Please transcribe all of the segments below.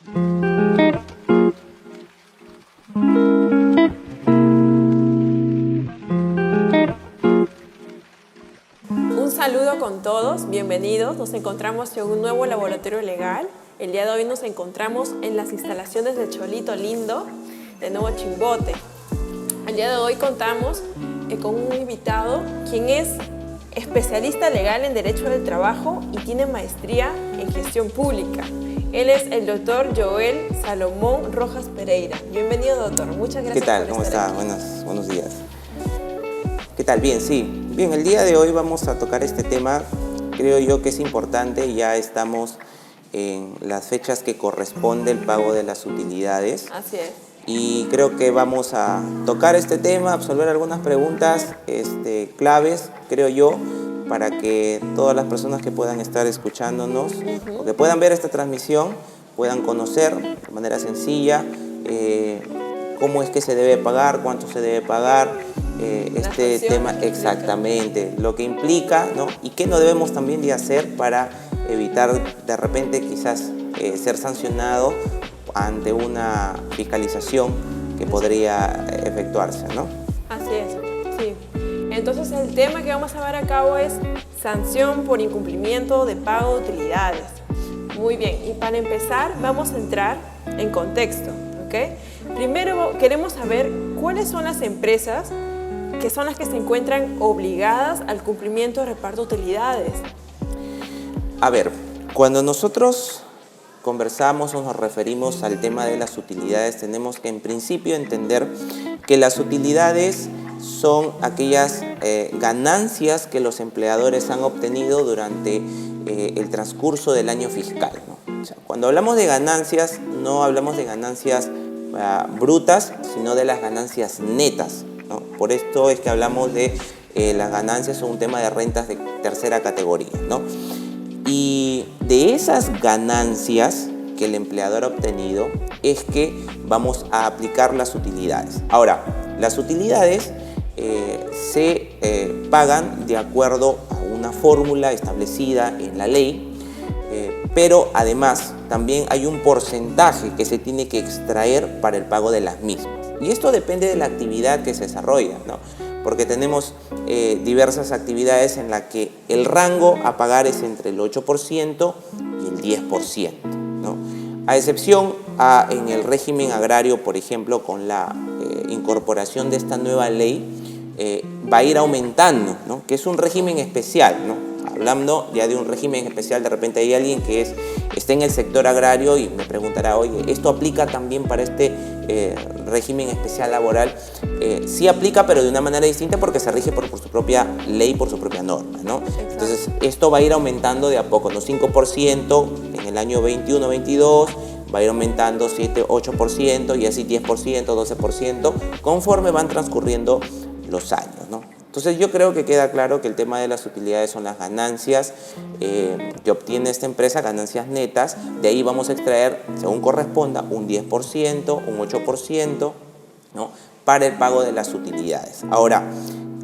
Un saludo con todos, bienvenidos. Nos encontramos en un nuevo laboratorio legal. El día de hoy nos encontramos en las instalaciones de Cholito Lindo, de Nuevo Chimbote. El día de hoy contamos con un invitado quien es especialista legal en Derecho del Trabajo y tiene maestría en Gestión Pública. Él es el doctor Joel Salomón Rojas Pereira. Bienvenido, doctor. Muchas gracias. ¿Qué tal? ¿Cómo está? Buenos días. ¿Qué tal? Bien, sí. Bien, el día de hoy vamos a tocar este tema. Creo yo que es importante. Ya estamos en las fechas que corresponde el pago de las utilidades. Así es. Y creo que vamos a tocar este tema, absolver algunas preguntas claves, creo yo, para que todas las personas que puedan estar escuchándonos o que puedan ver esta transmisión puedan conocer de manera sencilla cómo es que se debe pagar, cuánto se debe pagar, este tema exactamente, lo que implica, ¿no? Y qué no debemos también de hacer para evitar de repente quizás ser sancionado ante una fiscalización que podría efectuarse, ¿no? Así es, sí. Entonces el tema que vamos a ver a cabo es sanción por incumplimiento de pago de utilidades. Muy bien, y para empezar vamos a entrar en contexto, ¿ok? Primero queremos saber cuáles son las empresas que son las que se encuentran obligadas al cumplimiento de reparto de utilidades. A ver, cuando nosotros conversamos o nos referimos al tema de las utilidades, tenemos que en principio entender que las utilidades son aquellas ganancias que los empleadores han obtenido durante el transcurso del año fiscal, ¿no? O sea, cuando hablamos de ganancias, no hablamos de ganancias brutas, sino de las ganancias netas, ¿no? Por esto es que hablamos de las ganancias, son un tema de rentas de tercera categoría, ¿no? Y de esas ganancias que el empleador ha obtenido es que vamos a aplicar las utilidades. Ahora, las utilidades se pagan de acuerdo a una fórmula establecida en la ley, pero además también hay un porcentaje que se tiene que extraer para el pago de las mismas. Y esto depende de la actividad que se desarrolla, ¿no? Porque tenemos diversas actividades en las que el rango a pagar es entre el 8% y el 10%, ¿no? A excepción en el régimen agrario, por ejemplo, con la incorporación de esta nueva ley, va a ir aumentando, ¿no? Que es un régimen especial, ¿no? Hablando ya de un régimen especial, de repente hay alguien que está en el sector agrario y me preguntará, oye, ¿esto aplica también para este régimen especial laboral? Sí aplica, pero de una manera distinta porque se rige por su propia ley, por su propia norma, ¿no? Entonces, esto va a ir aumentando de a poco, ¿no? 5% en el año 21-22, va a ir aumentando 7-8% y así 10%, 12%, conforme van transcurriendo los años, ¿no? Entonces yo creo que queda claro que el tema de las utilidades son las ganancias que obtiene esta empresa, ganancias netas. De ahí vamos a extraer, según corresponda, un 10%, un 8%, ¿no? Para el pago de las utilidades. Ahora,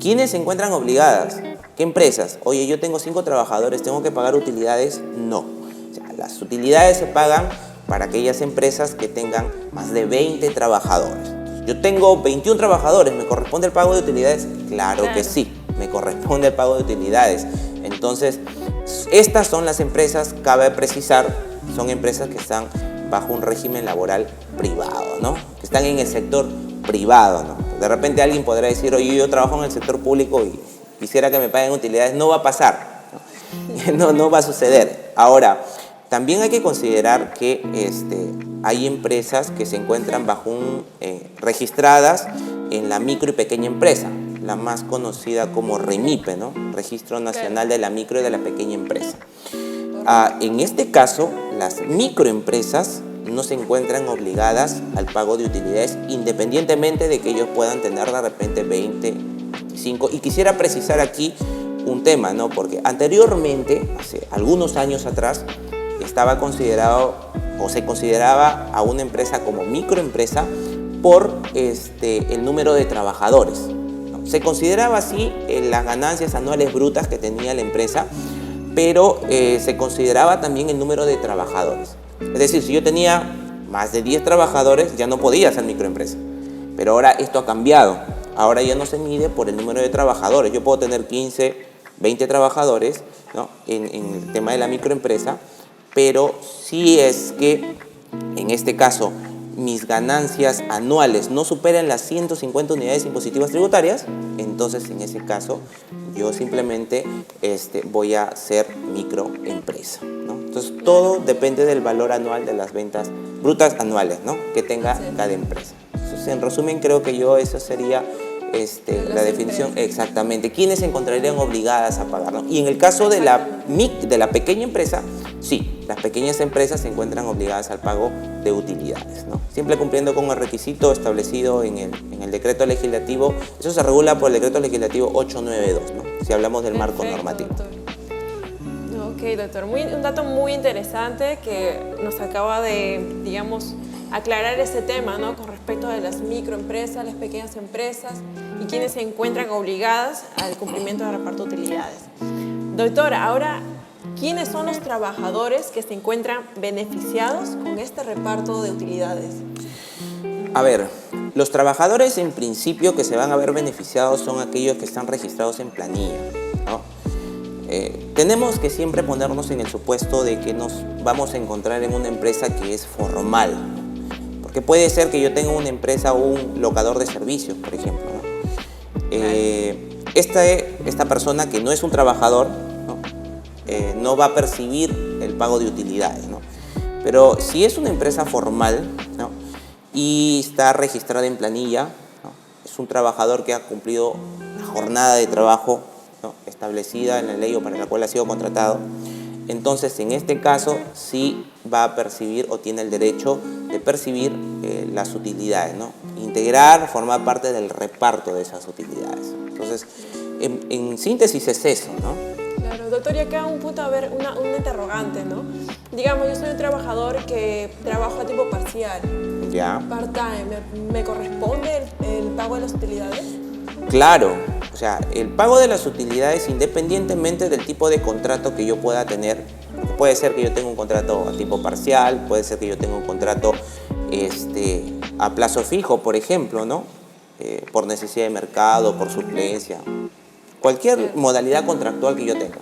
¿quiénes se encuentran obligadas? ¿Qué empresas? Oye, yo tengo 5 trabajadores, ¿tengo que pagar utilidades? No. O sea, las utilidades se pagan para aquellas empresas que tengan más de 20 trabajadores. Yo tengo 21 trabajadores, ¿me corresponde el pago de utilidades? Claro que sí, me corresponde el pago de utilidades. Entonces, estas son las empresas, cabe precisar, son empresas que están bajo un régimen laboral privado, ¿no? Que están en el sector privado, ¿no? De repente alguien podrá decir, oye, yo trabajo en el sector público y quisiera que me paguen utilidades. No va a pasar, ¿no? No va a suceder. Ahora, también hay que considerar que hay empresas que se encuentran registradas en la micro y pequeña empresa, la más conocida como REMIPE, ¿no? Registro Nacional de la Micro y de la Pequeña Empresa. En este caso, las microempresas no se encuentran obligadas al pago de utilidades independientemente de que ellos puedan tener de repente 20, 25. Y quisiera precisar aquí un tema, ¿no? Porque anteriormente, hace algunos años atrás, estaba considerado o se consideraba a una empresa como microempresa por el número de trabajadores, ¿no? Se consideraba así las ganancias anuales brutas que tenía la empresa, pero se consideraba también el número de trabajadores. Es decir, si yo tenía más de 10 trabajadores, ya no podía ser microempresa. Pero ahora esto ha cambiado. Ahora ya no se mide por el número de trabajadores. Yo puedo tener 15, 20 trabajadores, ¿no?, en el tema de la microempresa, pero si es que en este caso mis ganancias anuales no superan las 150 unidades impositivas tributarias, entonces en ese caso yo simplemente voy a ser microempresa, ¿no? Entonces todo depende del valor anual de las ventas brutas anuales, ¿no?, que tenga cada empresa. Entonces, en resumen, creo que eso sería la definición exactamente. ¿Quiénes se encontrarían obligadas a pagar, ¿no? Y en el caso de la pequeña empresa, sí, las pequeñas empresas se encuentran obligadas al pago de utilidades, ¿no? Siempre cumpliendo con el requisito establecido en el decreto legislativo. Eso se regula por el decreto legislativo 892, ¿no?, si hablamos del marco normativo. Doctor. Ok, doctor. Un dato muy interesante que nos acaba de, digamos, aclarar ese tema, ¿no?, con respecto a las microempresas, las pequeñas empresas y quienes se encuentran obligadas al cumplimiento de reparto de utilidades. Doctora, ahora, ¿quiénes son los trabajadores que se encuentran beneficiados con este reparto de utilidades? A ver, los trabajadores en principio que se van a ver beneficiados son aquellos que están registrados en planilla, ¿no? Tenemos que siempre ponernos en el supuesto de que nos vamos a encontrar en una empresa que es formal, porque puede ser que yo tenga una empresa o un locador de servicios, por ejemplo, ¿no? Esta persona que no es un trabajador, ¿no?, no va a percibir el pago de utilidades, ¿no? Pero si es una empresa formal, ¿no?, y está registrada en planilla, ¿no?, es un trabajador que ha cumplido la jornada de trabajo, ¿no?, establecida en la ley o para la cual ha sido contratado, entonces en este caso sí va a percibir o tiene el derecho de percibir las utilidades, ¿no?, integrar, formar parte del reparto de esas utilidades. Entonces, en síntesis es eso, ¿no? Claro, doctor, y acá un punto, a ver, un interrogante, ¿no? Digamos, yo soy un trabajador que trabajo a tiempo parcial. Ya. Part-time, ¿me corresponde el pago de las utilidades? Claro, o sea, el pago de las utilidades independientemente del tipo de contrato que yo pueda tener, puede ser que yo tenga un contrato a tiempo parcial, puede ser que yo tenga un contrato a plazo fijo, por ejemplo, ¿no?, por necesidad de mercado, por suplencia, cualquier modalidad contractual que yo tenga.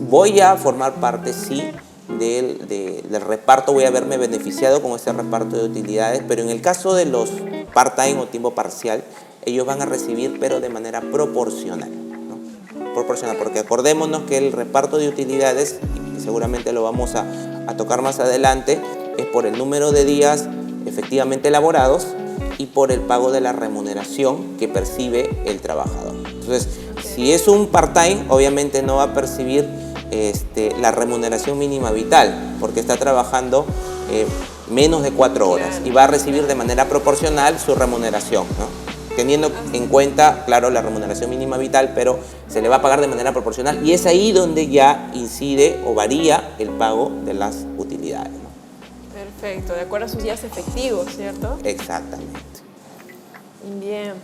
Voy a formar parte, sí, del reparto, voy a verme beneficiado con este reparto de utilidades, pero en el caso de los part-time o tiempo parcial, ellos van a recibir, pero de manera proporcional, ¿no? Proporcional, porque acordémonos que el reparto de utilidades, y seguramente lo vamos a tocar más adelante, es por el número de días efectivamente elaborados y por el pago de la remuneración que percibe el trabajador. Entonces, si es un part-time, obviamente no va a percibir la remuneración mínima vital, porque está trabajando menos de 4 horas y va a recibir de manera proporcional su remuneración, ¿no?, teniendo en cuenta, claro, la remuneración mínima vital, pero se le va a pagar de manera proporcional y es ahí donde ya incide o varía el pago de las utilidades, ¿no? Perfecto, de acuerdo a sus días efectivos, ¿cierto? Exactamente. Bien.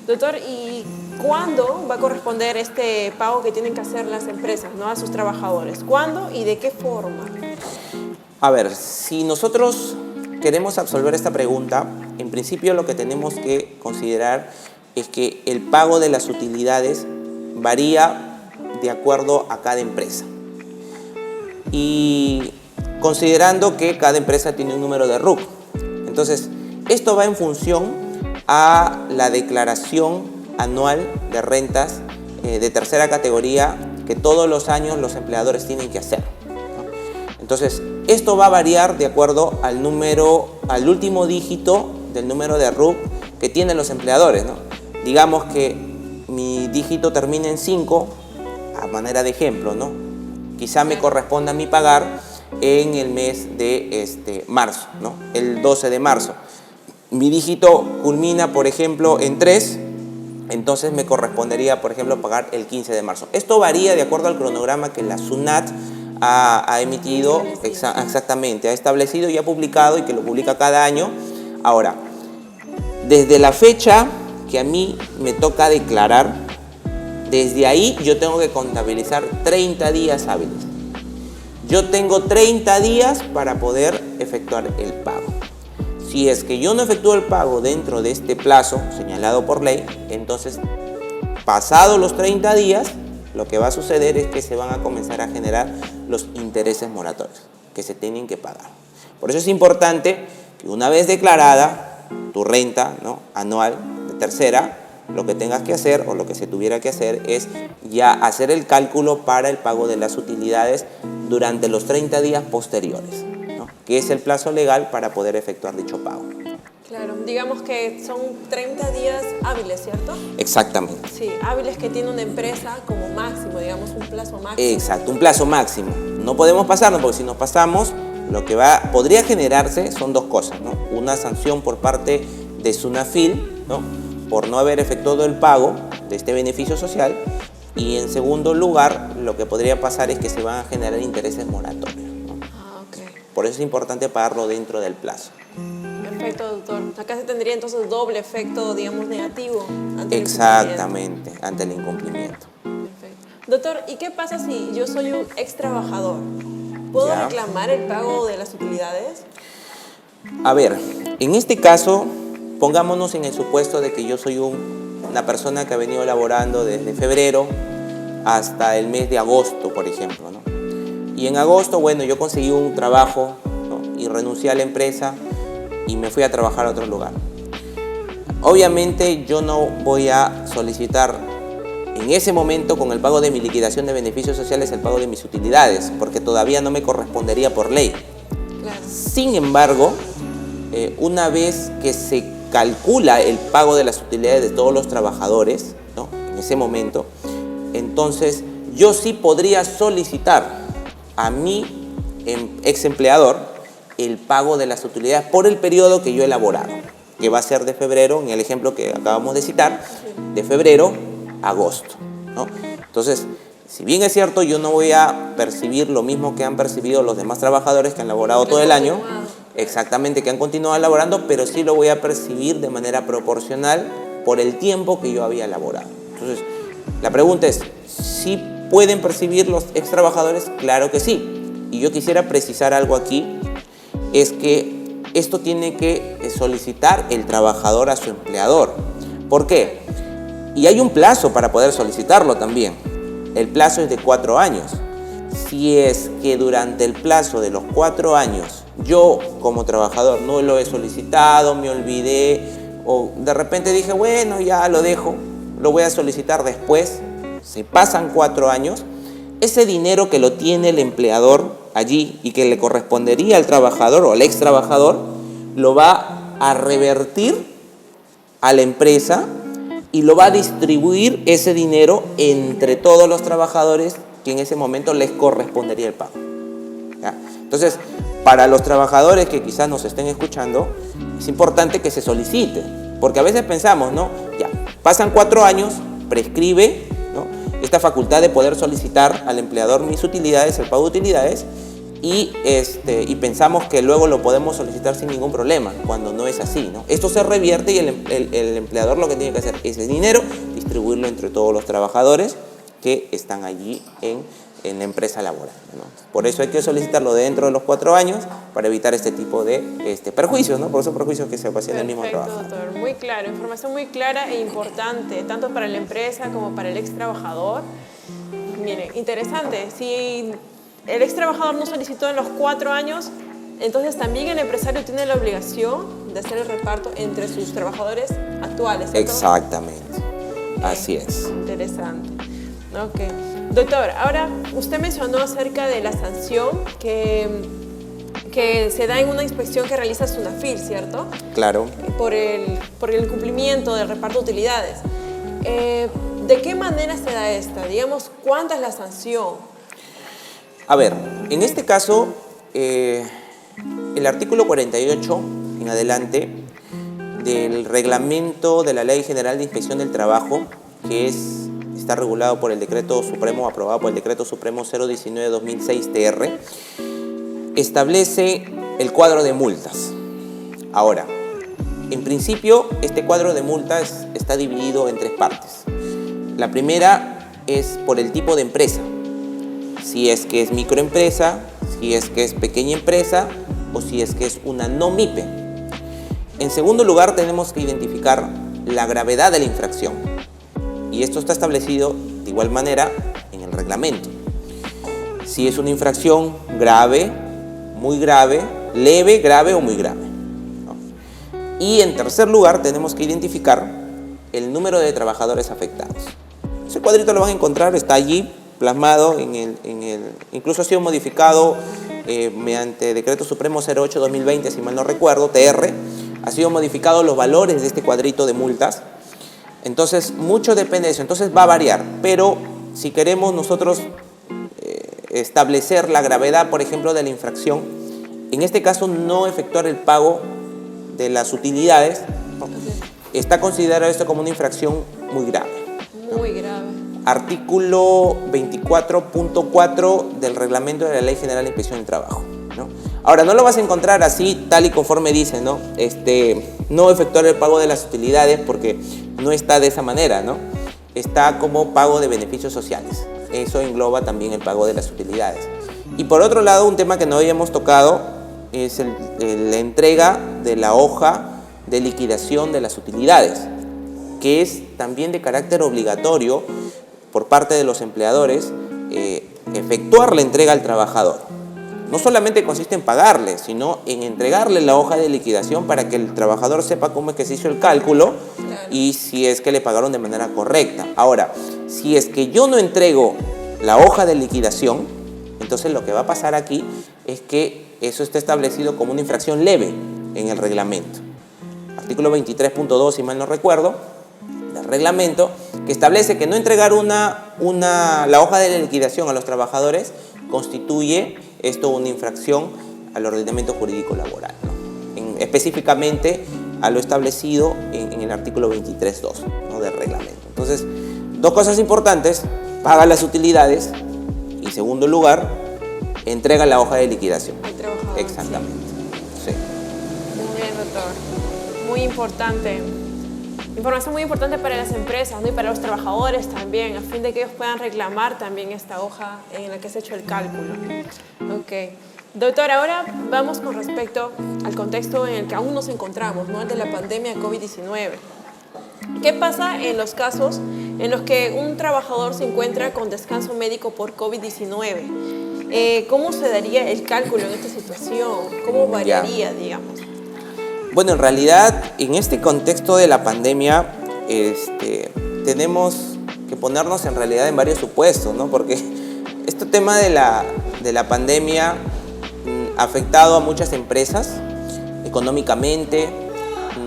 Doctor, ¿y cuándo va a corresponder este pago que tienen que hacer las empresas, ¿no?, a sus trabajadores? ¿Cuándo y de qué forma? A ver, si nosotros queremos absolver esta pregunta, en principio lo que tenemos que considerar es que el pago de las utilidades varía de acuerdo a cada empresa. Y considerando que cada empresa tiene un número de RUC. Entonces, esto va en función a la declaración anual de rentas de tercera categoría que todos los años los empleadores tienen que hacer, ¿no? Entonces, esto va a variar de acuerdo al último dígito del número de RUC que tienen los empleadores, ¿no? Digamos que mi dígito termina en 5, a manera de ejemplo, ¿no? Quizá me corresponda a mí pagar en el mes de marzo, ¿no?, el 12 de marzo. Mi dígito culmina, por ejemplo, en 3, entonces me correspondería, por ejemplo, pagar el 15 de marzo. Esto varía de acuerdo al cronograma que la SUNAT ha emitido, exactamente, ha establecido y ha publicado, y que lo publica cada año. Ahora, desde la fecha que a mí me toca declarar, desde ahí yo tengo que contabilizar 30 días hábiles. yo tengo 30 días para poder efectuar el pago. Si es que yo no efectúo el pago dentro de este plazo señalado por ley, entonces, pasados los 30 días, lo que va a suceder es que se van a comenzar a generar los intereses moratorios que se tienen que pagar. Por eso es importante que una vez declarada tu renta, ¿no?, anual de tercera, lo que tengas que hacer o lo que se tuviera que hacer es ya hacer el cálculo para el pago de las utilidades durante los 30 días posteriores, ¿no?, que es el plazo legal para poder efectuar dicho pago. Claro, digamos que son 30 días hábiles, ¿cierto? Exactamente. Sí, hábiles que tiene una empresa como máximo, digamos un plazo máximo. Exacto, un plazo máximo. No podemos pasarnos, porque si nos pasamos, lo que podría generarse son dos cosas, ¿no? Una sanción por parte de SUNAFIL, ¿no?, por no haber efectuado el pago de este beneficio social, y en segundo lugar, lo que podría pasar es que se van a generar intereses moratorios, ¿no? Ah, ok. Por eso es importante pagarlo dentro del plazo. Perfecto, doctor. Acá se tendría entonces doble efecto, digamos, negativo ante el Exactamente, ante el incumplimiento. Perfecto. Doctor, ¿y qué pasa si yo soy un ex trabajador? ¿Puedo Ya. reclamar el pago de las utilidades? A ver, en este caso, pongámonos en el supuesto de que yo soy una persona que ha venido laborando desde febrero hasta el mes de agosto, por ejemplo, ¿no? Y en agosto, bueno, yo conseguí un trabajo, ¿no?, y renuncié a la empresa y me fui a trabajar a otro lugar. Obviamente yo no voy a solicitar en ese momento, con el pago de mi liquidación de beneficios sociales, el pago de mis utilidades, porque todavía no me correspondería por ley. Claro. Sin embargo, una vez que se calcula el pago de las utilidades de todos los trabajadores, ¿no?, en ese momento, entonces yo sí podría solicitar a mi ex empleador el pago de las utilidades por el periodo que yo he elaborado, que va a ser de febrero, en el ejemplo que acabamos de citar, de febrero a agosto, ¿no? Entonces, si bien es cierto, yo no voy a percibir lo mismo que han percibido los demás trabajadores que han laborado todo el año, exactamente, que han continuado elaborando, pero sí lo voy a percibir de manera proporcional por el tiempo que yo había elaborado. Entonces, la pregunta es, ¿sí pueden percibir los ex trabajadores? Claro que sí. Y yo quisiera precisar algo aquí, es que esto tiene que solicitar el trabajador a su empleador. ¿Por qué? Y hay un plazo para poder solicitarlo también. El plazo es de 4 años. Si es que durante el plazo de los 4 años yo como trabajador no lo he solicitado, me olvidé, o de repente dije, bueno, ya lo dejo, lo voy a solicitar después, se pasan 4 años, ese dinero que lo tiene el empleador allí y que le correspondería al trabajador o al ex trabajador, lo va a revertir a la empresa y lo va a distribuir ese dinero entre todos los trabajadores que en ese momento les correspondería el pago. ¿Ya? Entonces, para los trabajadores que quizás nos estén escuchando, es importante que se solicite, porque a veces pensamos, ¿no?, ya, pasan 4 años, prescribe, ¿no?, esta facultad de poder solicitar al empleador mis utilidades, el pago de utilidades, y pensamos que luego lo podemos solicitar sin ningún problema, cuando no es así, ¿no? Esto se revierte y el empleador lo que tiene que hacer es ese dinero, distribuirlo entre todos los trabajadores que están allí en la empresa laboral, ¿no? Por eso hay que solicitarlo dentro de los 4 años para evitar este tipo de perjuicios, ¿no? Por esos perjuicios que se ocasionan en el mismo trabajo. Perfecto, doctor. Muy claro, información muy clara e importante, tanto para la empresa como para el ex trabajador. Mire, interesante. Si el ex trabajador no solicitó en los 4 años, entonces también el empresario tiene la obligación de hacer el reparto entre sus trabajadores actuales, ¿cierto? Exactamente, así es. Interesante. Ok. Doctor, ahora usted mencionó acerca de la sanción que se da en una inspección que realiza SUNAFIL, ¿cierto? Claro. Por el cumplimiento del reparto de utilidades. ¿De qué manera se da esta? Digamos, ¿cuánta es la sanción? A ver, en este caso, el artículo 48 en adelante del reglamento de la Ley General de Inspección del Trabajo, que está regulado por el Decreto Supremo, aprobado por el Decreto Supremo 019-2006-TR, establece el cuadro de multas. Ahora, en principio, este cuadro de multas está dividido en 3 partes. La primera es por el tipo de empresa. Si es que es microempresa, si es que es pequeña empresa o si es que es una no MIPE. En segundo lugar, tenemos que identificar la gravedad de la infracción. Y esto está establecido de igual manera en el reglamento. Si es una infracción grave, muy grave, leve, grave o muy grave, ¿no? Y en tercer lugar, tenemos que identificar el número de trabajadores afectados. Ese cuadrito lo van a encontrar, está allí plasmado incluso ha sido modificado mediante Decreto Supremo 08/2020, si mal no recuerdo, TR, ha sido modificado los valores de este cuadrito de multas. Entonces, mucho depende de eso. Entonces, va a variar. Pero si queremos nosotros establecer la gravedad, por ejemplo, de la infracción, en este caso, no efectuar el pago de las utilidades, ¿no? Está considerado esto como una infracción muy grave, ¿no? Muy grave. Artículo 24.4 del Reglamento de la Ley General de Inspección del Trabajo, ¿no? Ahora, no lo vas a encontrar así, tal y conforme dice, ¿no? No efectuar el pago de las utilidades, porque no está de esa manera, ¿no? Está como pago de beneficios sociales. Eso engloba también el pago de las utilidades. Y por otro lado, un tema que no habíamos tocado es la entrega de la hoja de liquidación de las utilidades, que es también de carácter obligatorio por parte de los empleadores efectuar la entrega al trabajador. No solamente consiste en pagarle, sino en entregarle la hoja de liquidación para que el trabajador sepa cómo es que se hizo el cálculo y si es que le pagaron de manera correcta. Ahora, si es que yo no entrego la hoja de liquidación, entonces lo que va a pasar aquí es que eso está establecido como una infracción leve en el reglamento. Artículo 23.2, si mal no recuerdo, del reglamento, que establece que no entregar la hoja de liquidación a los trabajadores constituye esto una infracción al ordenamiento jurídico laboral, ¿no? Específicamente a lo establecido en el artículo 23.2, ¿no? Del reglamento. Entonces, dos cosas importantes: paga las utilidades y, segundo lugar, entrega la hoja de liquidación. Al trabajador. Exactamente. Sí. Muy bien, doctor. Muy importante. Información muy importante para las empresas, ¿no? Y para los trabajadores también, a fin de que ellos puedan reclamar también esta hoja en la que se ha hecho el cálculo. Ok. Doctor, ahora vamos con respecto al contexto en el que aún nos encontramos, ¿no? El de la pandemia COVID-19. ¿Qué pasa en los casos en los que un trabajador se encuentra con descanso médico por COVID-19? ¿Cómo se daría el cálculo en esta situación? ¿Cómo variaría, digamos? Bueno, en realidad, en este contexto de la pandemia, tenemos que ponernos en realidad en varios supuestos, ¿no? Porque este tema de la pandemia ha afectado a muchas empresas económicamente,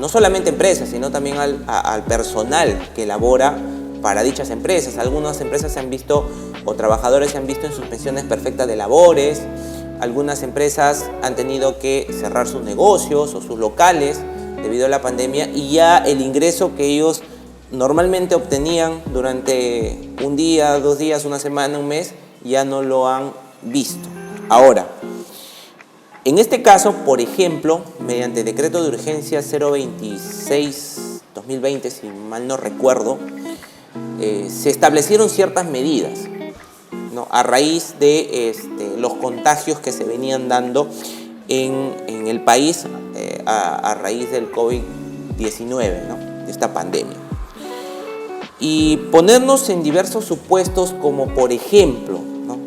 no solamente empresas, sino también al personal que labora para dichas empresas. Algunas empresas se han visto, o trabajadores se han visto en suspensiones perfectas de labores. Algunas empresas han tenido que cerrar sus negocios o sus locales debido a la pandemia, y ya el ingreso que ellos normalmente obtenían durante un día, 2 días, una semana, un mes, ya no lo han visto. Ahora, en este caso, por ejemplo, mediante Decreto de Urgencia 026/2020, si mal no recuerdo, se establecieron ciertas medidas, ¿no? A raíz de los contagios que se venían dando en el país a raíz del COVID-19, ¿no? De esta pandemia. Y ponernos en diversos supuestos como por ejemplo, ¿no?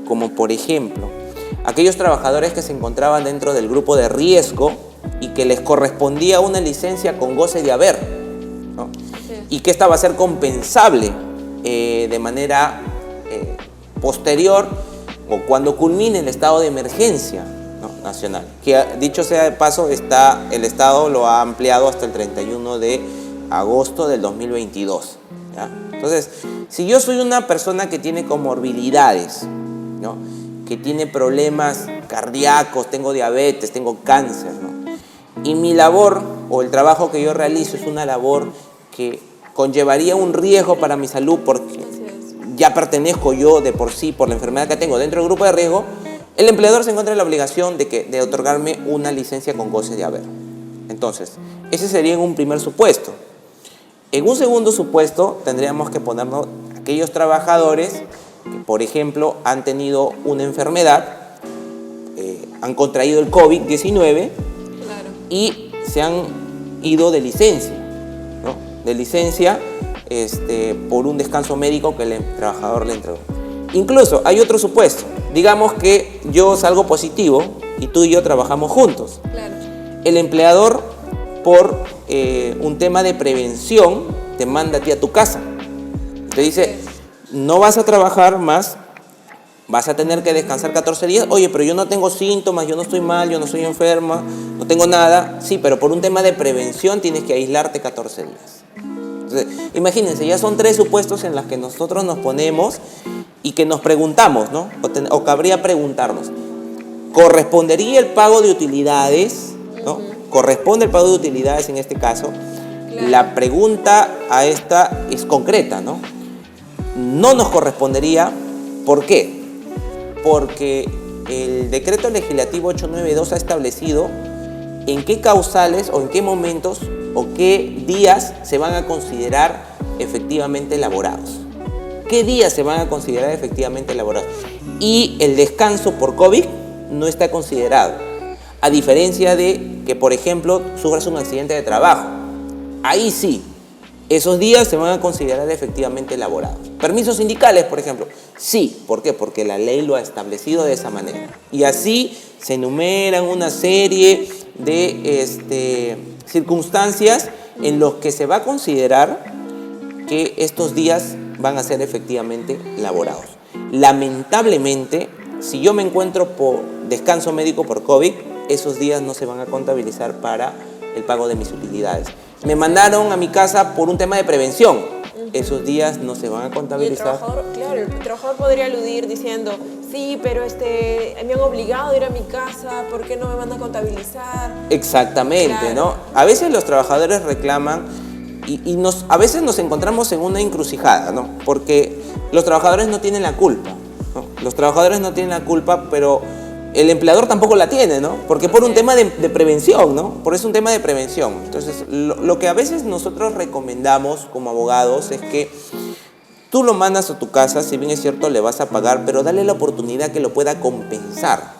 Aquellos trabajadores que se encontraban dentro del grupo de riesgo y que les correspondía una licencia con goce de haber, ¿no? Sí. Y que esta va a ser compensable de manera posterior o cuando culmine el estado de emergencia, ¿no? Nacional, que dicho sea de paso, el Estado lo ha ampliado hasta el 31 de agosto del 2022, ¿ya? Entonces, si yo soy una persona que tiene comorbilidades, ¿no? Que tiene problemas cardíacos, tengo diabetes, tengo cáncer, ¿no? Y mi labor o el trabajo que yo realizo es una labor que conllevaría un riesgo para mi salud porque ya pertenezco yo de por sí, por la enfermedad que tengo, dentro del grupo de riesgo, el empleador se encuentra en la obligación de otorgarme una licencia con goce de haber. Entonces, ese sería en un primer supuesto. En un segundo supuesto, tendríamos que ponernos aquellos trabajadores que, por ejemplo, han tenido una enfermedad han contraído el COVID-19 Claro. y se han ido de licencia, ¿no? De licencia por un descanso médico que el trabajador le entregó. Incluso hay otro supuesto. Digamos que yo salgo positivo y tú y yo trabajamos juntos. Claro. El empleador, por un tema de prevención, te manda a ti a tu casa. Te dice, no vas a trabajar más, vas a tener que descansar 14 días. Oye, pero yo no tengo síntomas, yo no estoy mal, yo no soy enferma, no tengo nada. Sí, pero por un tema de prevención tienes que aislarte 14 días. Entonces, imagínense, ya son 3 supuestos en los que nosotros nos ponemos y que nos preguntamos, ¿no? O cabría preguntarnos, ¿correspondería el pago de utilidades? ¿No? ¿Corresponde el pago de utilidades en este caso? Claro. La pregunta a esta es concreta, ¿no? No nos correspondería. ¿Por qué? Porque el decreto legislativo 892 ha establecido en qué causales o en qué momentos o qué días se van a considerar efectivamente laborados. ¿Qué días se van a considerar efectivamente laborados? Y el descanso por COVID no está considerado. A diferencia de que, por ejemplo, sufras un accidente de trabajo. Ahí sí, esos días se van a considerar efectivamente laborados. Permisos sindicales, por ejemplo. Sí, ¿por qué? Porque la ley lo ha establecido de esa manera. Y así se enumeran una serie de circunstancias en los que se va a considerar que estos días van a ser efectivamente laborados. Lamentablemente, si yo me encuentro por descanso médico por COVID, esos días no se van a contabilizar para el pago de mis utilidades. Me mandaron a mi casa por un tema de prevención. Esos días no se van a contabilizar. Y el trabajador, claro, el trabajador podría aludir diciendo, sí, pero me han obligado a ir a mi casa, ¿por qué no me van a contabilizar? Exactamente, Claro. ¿no? A veces los trabajadores reclaman y a veces nos encontramos en una encrucijada, ¿no? Porque los trabajadores no tienen la culpa, ¿no? Los trabajadores no tienen la culpa, pero el empleador tampoco la tiene, ¿no? Porque por un tema de prevención, ¿no? Por eso es un tema de prevención. Entonces, lo que a veces nosotros recomendamos como abogados es que tú lo mandas a tu casa, si bien es cierto le vas a pagar, pero dale la oportunidad que lo pueda compensar.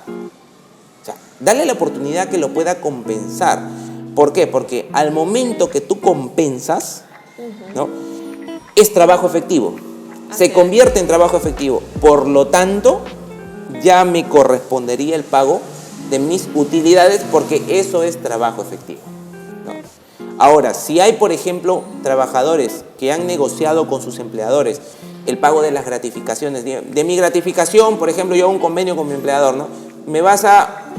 O sea, dale la oportunidad que lo pueda compensar. ¿Por qué? Porque al momento que tú compensas, ¿no? Es trabajo efectivo. Se convierte en trabajo efectivo. Por lo tanto, ya me correspondería el pago de mis utilidades porque eso es trabajo efectivo, ¿no? Ahora, si hay, por ejemplo, trabajadores que han negociado con sus empleadores el pago de las gratificaciones, de mi gratificación, por ejemplo, yo hago un convenio con mi empleador, ¿no? Me vas a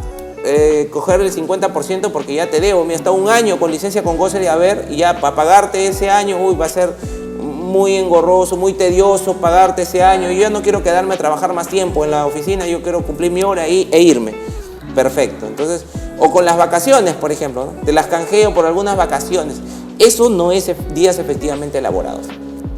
coger el 50% porque ya te debo, me he estado un año con licencia con goce de haber y ya para pagarte ese año, va a ser muy engorroso, muy tedioso pagarte ese año. Yo ya no quiero quedarme a trabajar más tiempo en la oficina, yo quiero cumplir mi hora e irme. Perfecto. Entonces, o con las vacaciones, por ejemplo, ¿no? Te las canjeo por algunas vacaciones. Eso no es días efectivamente elaborados.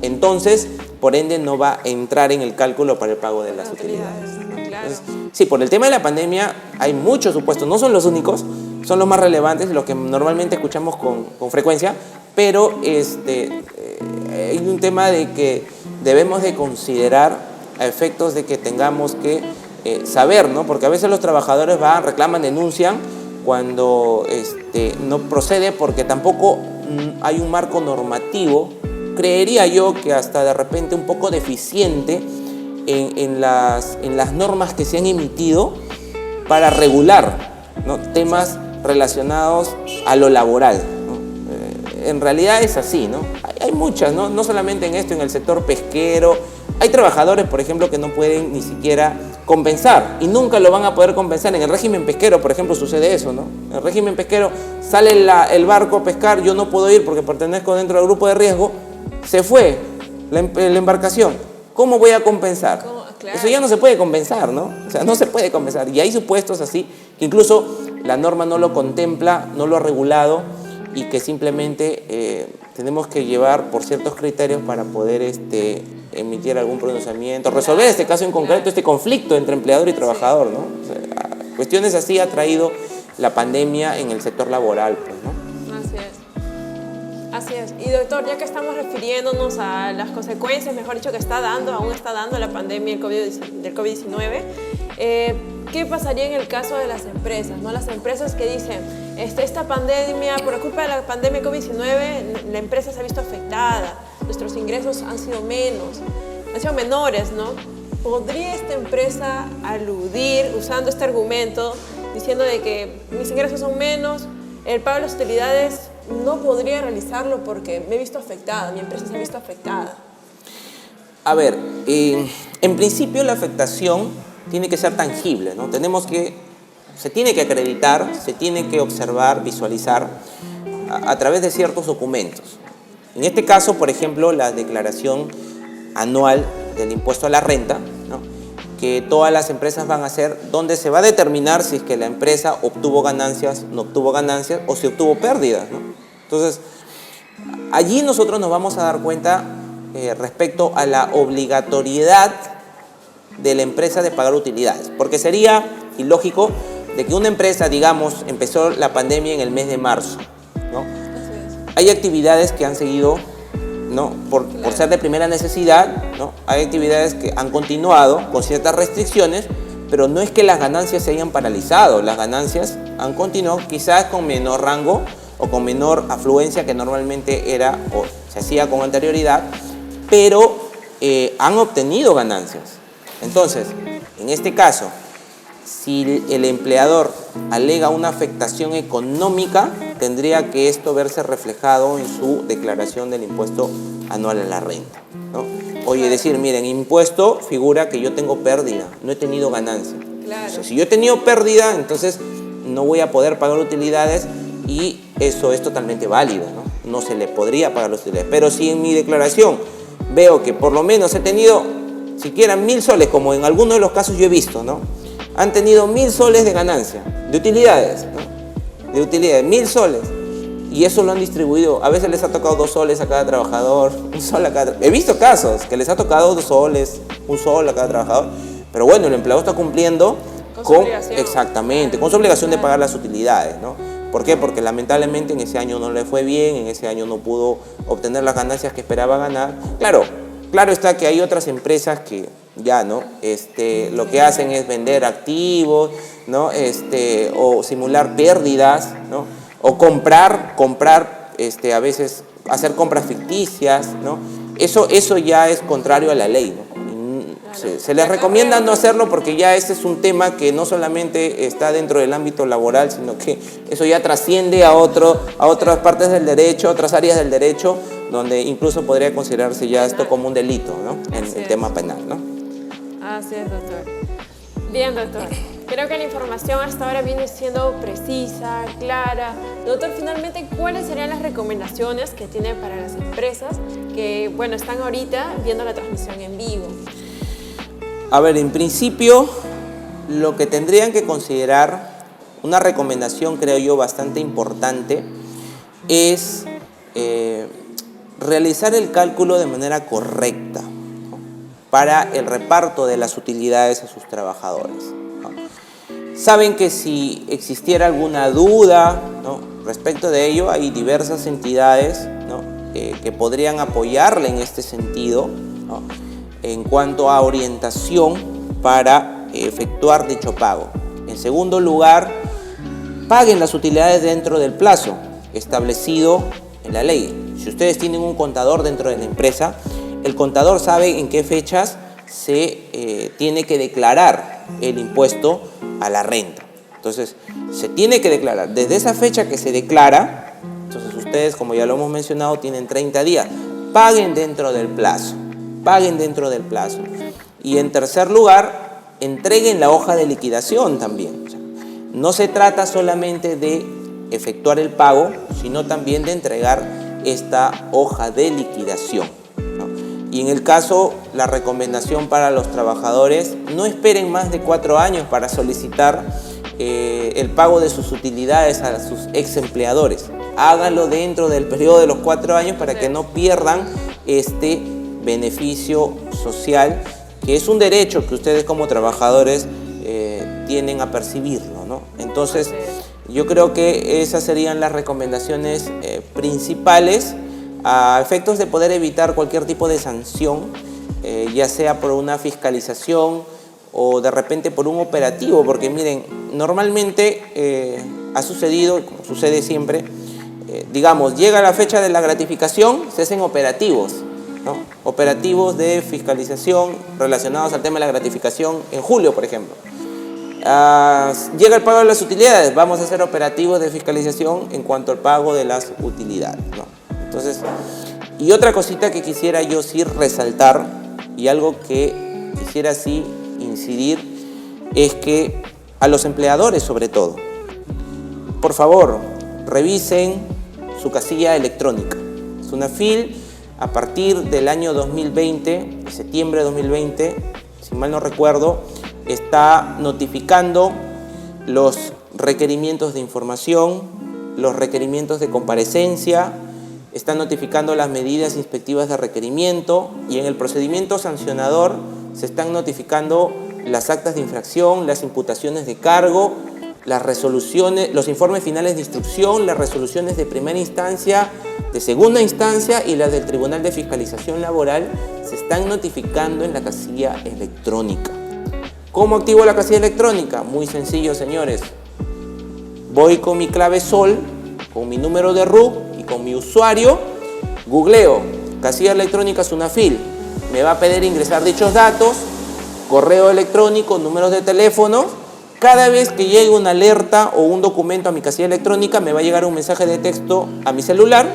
Entonces, por ende, no va a entrar en el cálculo para el pago de las utilidades. Claro. Entonces, sí, por el tema de la pandemia hay muchos supuestos, no son los únicos, son los más relevantes, los que normalmente escuchamos con frecuencia, pero hay un tema de que debemos de considerar a efectos de que tengamos que saber, ¿no? Porque a veces los trabajadores reclaman, denuncian cuando no procede porque tampoco hay un marco normativo, creería yo que hasta de repente un poco deficiente en las normas que se han emitido para regular, ¿no? Temas relacionados a lo laboral, ¿no? En realidad es así, ¿no? Hay muchas, ¿no? No solamente en esto, en el sector pesquero. Hay trabajadores, por ejemplo, que no pueden ni siquiera compensar y nunca lo van a poder compensar. En el régimen pesquero, por ejemplo, sucede eso, ¿no? En el régimen pesquero sale el barco a pescar, yo no puedo ir porque pertenezco dentro del grupo de riesgo, se fue la embarcación. ¿Cómo voy a compensar? Claro. Eso ya no se puede compensar, ¿no? O sea, no se puede compensar. Y hay supuestos así que incluso la norma no lo contempla, no lo ha regulado y que simplemente tenemos que llevar por ciertos criterios para poder emitir algún pronunciamiento, resolver este caso en concreto, este conflicto entre empleador y trabajador, ¿no? O sea, cuestiones así ha traído la pandemia en el sector laboral, pues, ¿no? Así es. Así es. Y doctor, ya que estamos refiriéndonos a las consecuencias, mejor dicho, que aún está dando la pandemia del COVID-19, ¿qué pasaría en el caso de las empresas, ¿no? Las empresas que dicen, esta pandemia, por culpa de la pandemia COVID-19, la empresa se ha visto afectada, nuestros ingresos han sido menores, ¿no? ¿Podría esta empresa aludir, usando este argumento, diciendo de que mis ingresos son menos, el pago de las utilidades no podría realizarlo porque me he visto afectada, mi empresa se ha visto afectada? A ver, en principio la afectación tiene que ser tangible, ¿no? Se tiene que acreditar, se tiene que observar, visualizar a través de ciertos documentos. En este caso, por ejemplo, la declaración anual del impuesto a la renta, ¿no? Que todas las empresas van a hacer, donde se va a determinar si es que la empresa obtuvo ganancias, no obtuvo ganancias o si obtuvo pérdidas, ¿no? Entonces, allí nosotros nos vamos a dar cuenta respecto a la obligatoriedad de la empresa de pagar utilidades, porque sería ilógico de que una empresa, digamos, empezó la pandemia en el mes de marzo, ¿no? Hay actividades que han seguido, ¿no? Por ser de primera necesidad, ¿no? Hay actividades que han continuado con ciertas restricciones, pero no es que las ganancias se hayan paralizado, las ganancias han continuado quizás con menor rango o con menor afluencia que normalmente era o se hacía con anterioridad, pero han obtenido ganancias. Entonces, en este caso, si el empleador alega una afectación económica, tendría que esto verse reflejado en su declaración del impuesto anual a la renta, ¿no? Oye, decir, miren, impuesto figura que yo tengo pérdida, no he tenido ganancia. Claro. O sea, si yo he tenido pérdida, entonces no voy a poder pagar utilidades y eso es totalmente válido, ¿no? No se le podría pagar las utilidades. Pero si en mi declaración veo que por lo menos he tenido siquiera 1.000 soles, como en algunos de los casos yo he visto, ¿no? Han tenido 1.000 soles de ganancia, de utilidades, ¿no? De utilidades, 1.000 soles. Y eso lo han distribuido. A veces les ha tocado 2 soles a cada trabajador, 1 sol a cada... He visto casos que les ha tocado 2 soles, 1 sol a cada trabajador. Pero bueno, el empleado está cumpliendo con su obligación. Exactamente, con su obligación de pagar las utilidades, ¿no? ¿Por qué? Porque lamentablemente en ese año no le fue bien, en ese año no pudo obtener las ganancias que esperaba ganar. Claro está que hay otras empresas que ya, ¿no? Lo que hacen es vender activos, ¿no? O simular pérdidas, ¿no? O comprar, a veces hacer compras ficticias, ¿no? Eso ya es contrario a la ley, ¿no? Se les recomienda no hacerlo porque ya ese es un tema que no solamente está dentro del ámbito laboral, sino que eso ya trasciende a otras partes del derecho, otras áreas del derecho, donde incluso podría considerarse ya esto como un delito, ¿no? En el tema penal, ¿no? Así es, doctor. Bien, doctor. Creo que la información hasta ahora viene siendo precisa, clara. Doctor, finalmente, ¿cuáles serían las recomendaciones que tiene para las empresas que, bueno, están ahorita viendo la transmisión en vivo? A ver, en principio, lo que tendrían que considerar, una recomendación, creo yo, bastante importante, es realizar el cálculo de manera correcta, ¿no? Para el reparto de las utilidades a sus trabajadores, ¿no? Saben que si existiera alguna duda, ¿no? Respecto de ello, hay diversas entidades, ¿no? Que podrían apoyarle en este sentido, ¿no? En cuanto a orientación para efectuar dicho pago. En segundo lugar, paguen las utilidades dentro del plazo establecido en la ley. Si ustedes tienen un contador dentro de la empresa, el contador sabe en qué fechas se tiene que declarar el impuesto a la renta. Entonces, se tiene que declarar. Desde esa fecha que se declara, entonces ustedes, como ya lo hemos mencionado, tienen 30 días. Paguen dentro del plazo. Paguen dentro del plazo. Y en tercer lugar, entreguen la hoja de liquidación también. O sea, no se trata solamente de efectuar el pago, sino también de entregar esta hoja de liquidación, ¿no? Y en el caso, la recomendación para los trabajadores, no esperen más de 4 años para solicitar el pago de sus utilidades a sus ex empleadores. Háganlo dentro del periodo de los 4 años para que no pierdan este beneficio social, que es un derecho que ustedes como trabajadores tienen a percibirlo, ¿no? Entonces, yo creo que esas serían las recomendaciones principales a efectos de poder evitar cualquier tipo de sanción, ya sea por una fiscalización o de repente por un operativo, porque miren, normalmente ha sucedido, como sucede siempre, digamos, llega la fecha de la gratificación, se hacen operativos, ¿no? Operativos de fiscalización relacionados al tema de la gratificación en julio, por ejemplo. Llega el pago de las utilidades, vamos a hacer operativos de fiscalización en cuanto al pago de las utilidades, ¿no? Entonces, y otra cosita que quisiera yo sí resaltar, y algo que quisiera sí incidir, es que a los empleadores sobre todo, por favor, revisen su casilla electrónica. Sunafil, a partir del año 2020, de septiembre de 2020, si mal no recuerdo, está notificando los requerimientos de información, los requerimientos de comparecencia, está notificando las medidas inspectivas de requerimiento y en el procedimiento sancionador se están notificando las actas de infracción, las imputaciones de cargo, las resoluciones, los informes finales de instrucción, las resoluciones de primera instancia, de segunda instancia y las del Tribunal de Fiscalización Laboral se están notificando en la casilla electrónica. ¿Cómo activo la casilla electrónica? Muy sencillo, señores. Voy con mi clave SOL, con mi número de RUC y con mi usuario, googleo casilla electrónica Sunafil. Me va a pedir ingresar dichos datos, correo electrónico, números de teléfono. Cada vez que llegue una alerta o un documento a mi casilla electrónica, me va a llegar un mensaje de texto a mi celular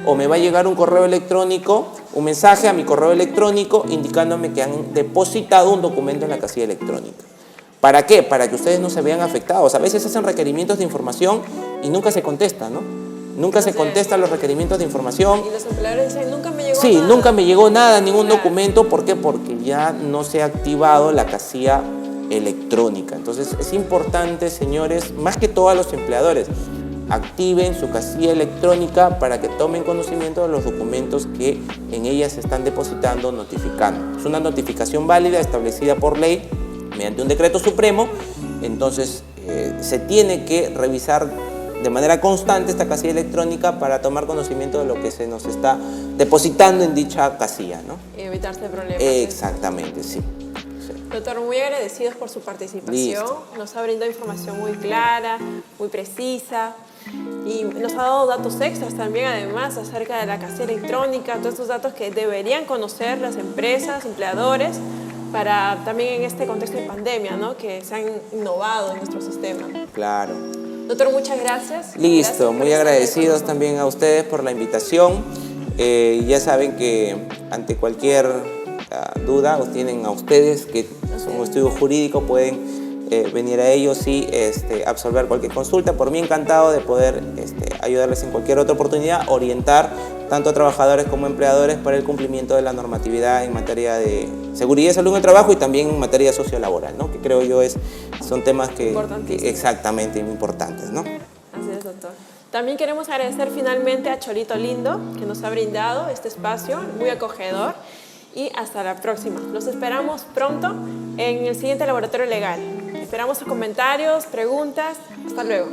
o me va a llegar un correo electrónico, un mensaje a mi correo electrónico indicándome que han depositado un documento en la casilla electrónica. ¿Para qué? Para que ustedes no se vean afectados. A veces hacen requerimientos de información y nunca se contesta, ¿no? Nunca se contestan los requerimientos de información. Y los empleadores dicen, nunca me llegó nada. Sí, nunca me llegó nada, ningún documento. ¿Por qué? Porque ya no se ha activado la casilla electrónica. Entonces es importante, señores, más que todo a los empleadores, activen su casilla electrónica para que tomen conocimiento de los documentos que en ella se están depositando, notificando. Es una notificación válida establecida por ley mediante un decreto supremo, entonces se tiene que revisar de manera constante esta casilla electrónica para tomar conocimiento de lo que se nos está depositando en dicha casilla, ¿no? Y evitarse problemas. Exactamente, sí. Doctor, muy agradecidos por su participación. Listo. Nos ha brindado información muy clara, muy precisa y nos ha dado datos extras también, además, acerca de la casilla electrónica, todos estos datos que deberían conocer las empresas, empleadores, para también en este contexto de pandemia, ¿no? Que se han innovado en nuestro sistema. Claro. Doctor, muchas gracias. Listo, Gracias muy agradecidos también a ustedes por la invitación. Ya saben que ante cualquier duda, os tienen a ustedes que son un estudio jurídico, pueden venir a ellos y absolver cualquier consulta. Por mí encantado de poder ayudarles en cualquier otra oportunidad, orientar tanto a trabajadores como a empleadores para el cumplimiento de la normatividad en materia de seguridad y salud en el trabajo y también en materia sociolaboral, ¿no? Que creo yo son temas que exactamente importantes, ¿no? Así es, doctor. También queremos agradecer finalmente a Cholito Lindo, que nos ha brindado este espacio muy acogedor. Y hasta la próxima. Los esperamos pronto en el siguiente laboratorio legal. Esperamos sus comentarios, preguntas. Hasta luego.